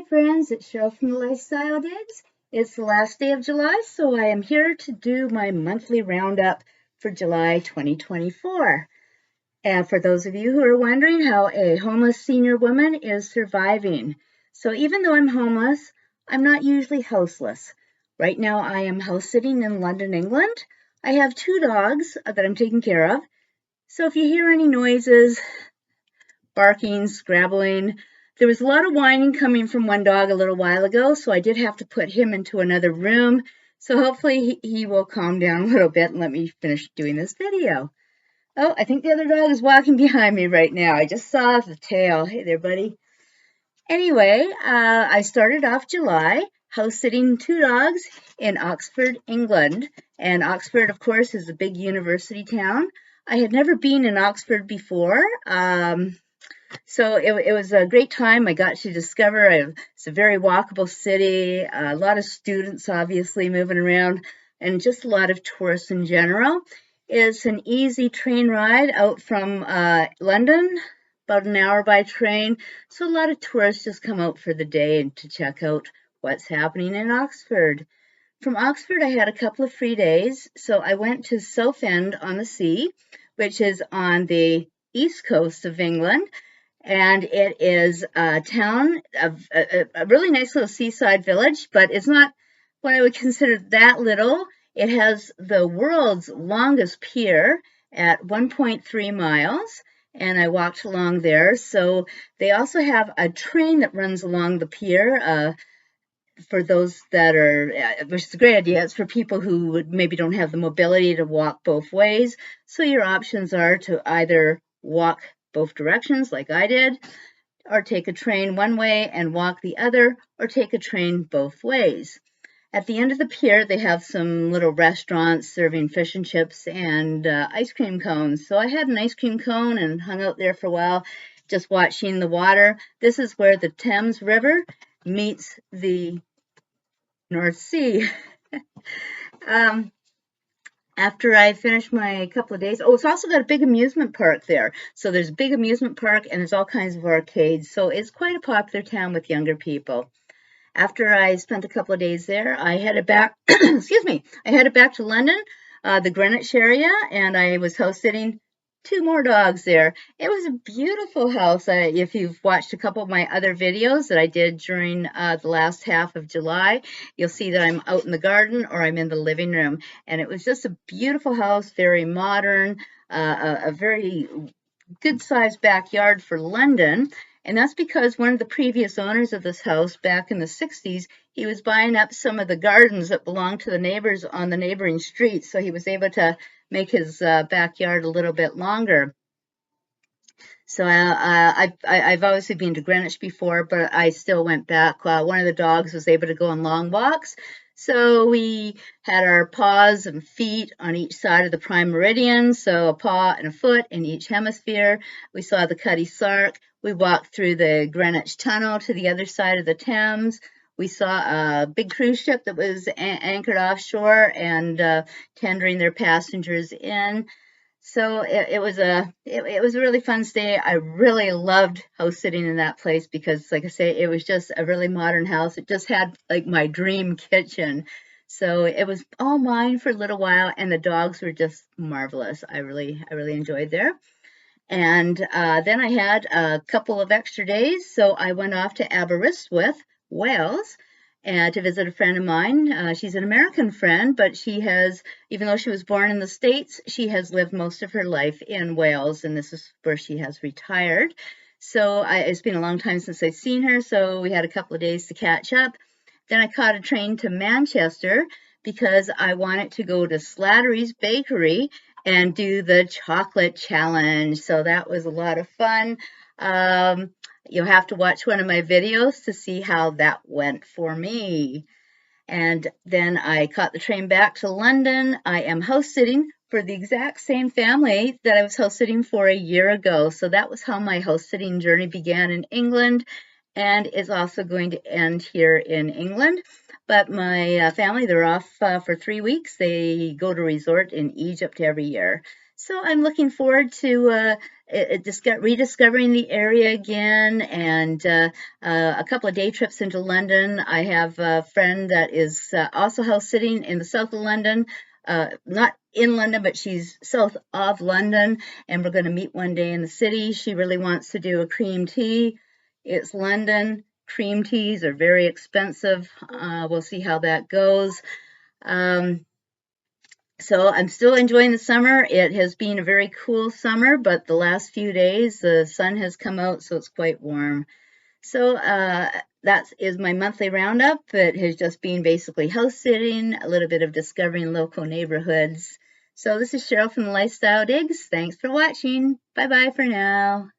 friends, it's Cheryl from the Lifestyle Digs. It's the last day of July, so I am here to do my monthly roundup for July 2024. And for those of you who are wondering how a homeless senior woman is surviving. So even though I'm homeless, I'm not usually houseless. Right now I am house sitting in London, England. I have two dogs that I'm taking care of. So if you hear any noises, barking, scrabbling. There was a lot of whining coming from one dog a little while ago, so I did have to put him into another room. So hopefully he will calm down a little bit and let me finish doing this video. Oh, I think the other dog is walking behind me right now. I just saw the tail. Hey there, buddy. Anyway, I started off July house sitting two dogs in Oxford, England. And Oxford, of course, is a big university town. I had never been in Oxford before. So it was a great time. I got to discover it's a very walkable city, a lot of students obviously moving around, and just a lot of tourists in general. It's an easy train ride out from London, about an hour by train. So a lot of tourists just come out for the day and to check out what's happening in Oxford. From Oxford, I had a couple of free days, so I went to Southend on the Sea, which is on the east coast of England, and it is a town of a really nice little seaside village, but it's not what I would consider that little. It has the world's longest pier at 1.3 miles, and I walked along there. So they also have a train that runs along the pier. For those that are, which is a great idea. It's for people who maybe don't have the mobility to walk both ways. So your options are to either walk both directions like I did, or take a train one way and walk the other, or take a train both ways. At the end of the pier, they have some little restaurants serving fish and chips and ice cream cones. So I had an ice cream cone and hung out there for a while, just watching the water. This is where the Thames River meets the North Sea. um, After I finished my couple of days, it's also got a big amusement park there. So there's a big amusement park and there's all kinds of arcades. So it's quite a popular town with younger people. After I spent a couple of days there, I headed back, excuse me, I headed back to London, the Greenwich area, and I was house sitting two more dogs there. It was a beautiful house. If you've watched a couple of my other videos that I did during the last half of July, you'll see that I'm out in the garden or I'm in the living room. And it was just a beautiful house, very modern, a very good-sized backyard for London. And that's because one of the previous owners of this house back in the 60s, he was buying up some of the gardens that belonged to the neighbors on the neighboring streets. So he was able to make his backyard a little bit longer. So I've obviously been to Greenwich before, but I still went back. One of the dogs was able to go on long walks. So we had our paws and feet on each side of the prime meridian, so a paw and a foot in each hemisphere. We saw the Cutty Sark. We walked through the Greenwich Tunnel to the other side of the Thames. We saw a big cruise ship that was anchored offshore and tendering their passengers in. So it was a really fun stay. I really loved house sitting in that place because, like I say, it was just a really modern house. It just had like my dream kitchen. So it was all mine for a little while, and the dogs were just marvelous. I really enjoyed there. And then I had a couple of extra days, so I went off to Aberystwyth, Wales, to visit a friend of mine. She's an American friend, but she has, even though she was born in the States, she has lived most of her life in Wales, and this is where she has retired. So it's been a long time since I've seen her, so we had a couple of days to catch up. Then I caught a train to Manchester because I wanted to go to Slattery's Bakery and do the chocolate challenge. So that was a lot of fun. You'll have to watch one of my videos to see how that went for me. And then I caught the train back to London. I am house sitting for the exact same family that I was house sitting for a year ago. So that was how my house sitting journey began in England and is also going to end here in England. But my family, they're off for 3 weeks. They go to resort in Egypt every year. So I'm looking forward to rediscovering the area again, and a couple of day trips into London. I have a friend that is also house sitting in the south of London, not in London, but she's south of London, and we're going to meet one day in the city. She really wants to do a cream tea. It's London. Cream teas are very expensive. We'll see how that goes. So I'm still enjoying the summer. It has been a very cool summer, but the last few days the sun has come out, so it's quite warm. So that is my monthly roundup. It has just been basically house sitting, a little bit of discovering local neighborhoods. So this is Cheryl from the Lifestyle Digs. Thanks for watching. Bye bye for now.